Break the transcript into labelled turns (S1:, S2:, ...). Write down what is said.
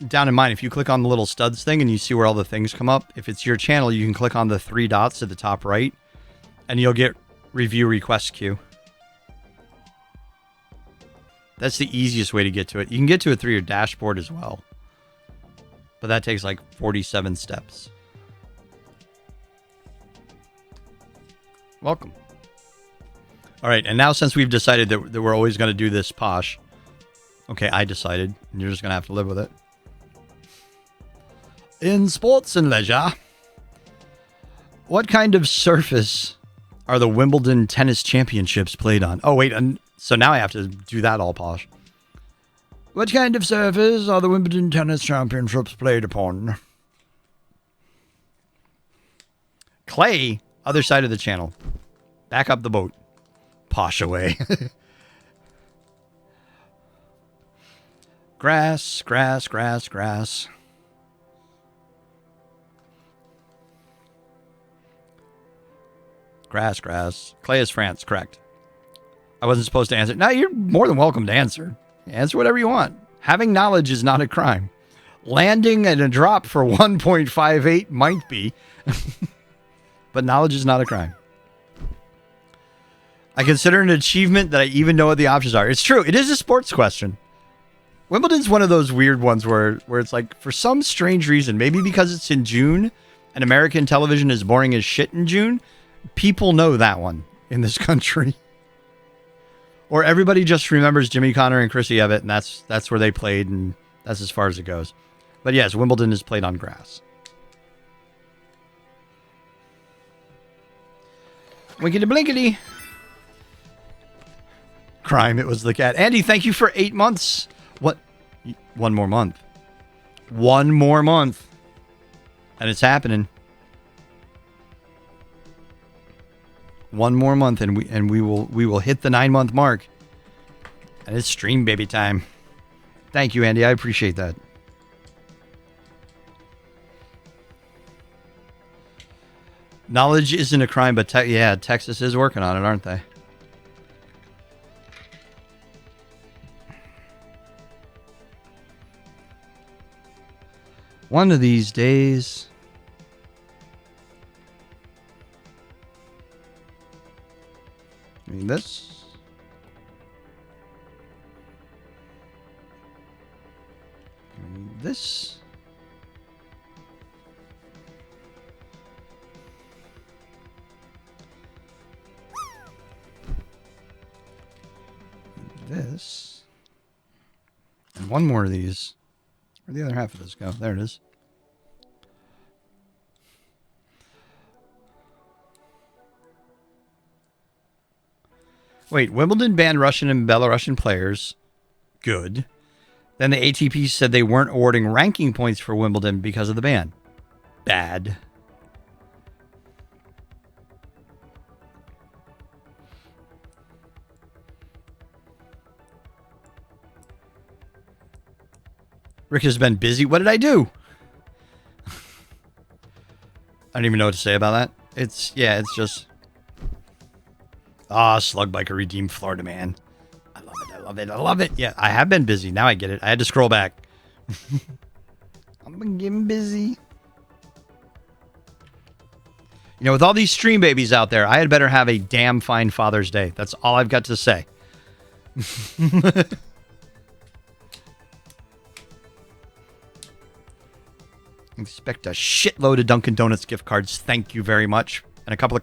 S1: down in mine, if you click on the little studs thing and you see where all the things come up, if it's your channel, you can click on the 3 dots at the top right, and you'll get review request queue. That's the easiest way to get to it. You can get to it through your dashboard as well, but that takes like 47 steps. Welcome. All right, and now since we've decided that we're always going to do this posh, okay, I decided, and you're just going to have to live with it. In sports and leisure, what kind of surface are the Wimbledon Tennis Championships played on? Oh, wait, and so now I have to do that all posh. What kind of surface are the Wimbledon Tennis Championships played upon? Clay, other side of the channel. Back up the boat. Posh away. Grass, grass, grass, grass. Grass, grass. Clay is France, correct. I wasn't supposed to answer. No, you're more than welcome to answer. Answer whatever you want. Having knowledge is not a crime. Landing and a drop for 1.58 might be. But knowledge is not a crime. I consider it an achievement that I even know what the options are. It's true. It is a sports question. Wimbledon's one of those weird ones where it's like, for some strange reason, maybe because it's in June and American television is boring as shit in June, people know that one in this country. Or everybody just remembers Jimmy Connor and Chrissy Evett, and that's where they played, and that's as far as it goes. But yes, Wimbledon is played on grass. Winkety blinkety. Crime, it was the cat. Andy, thank you for 8 months. What? 1 more month. 1 more month. And it's happening. 1 more month and we will hit the 9-month mark. And it's stream baby time. Thank you, Andy. I appreciate that. Knowledge isn't a crime, but yeah, Texas is working on it, aren't they? One of these days. I mean, this. I mean, this. This. And one more of these. Where'd the other half of this go? There it is. Wait, Wimbledon banned Russian and Belarusian players. Good. Then the ATP said they weren't awarding ranking points for Wimbledon because of the ban. Bad. Rick has been busy. What did I do? I don't even know what to say about that. It's just... Slug Biker redeemed Florida Man. I love it, I love it, I love it. Yeah, I have been busy. Now I get it. I had to scroll back. I've been getting busy. You know, with all these stream babies out there, I had better have a damn fine Father's Day. That's all I've got to say. Expect a shitload of Dunkin' Donuts gift cards. Thank you very much. And a couple of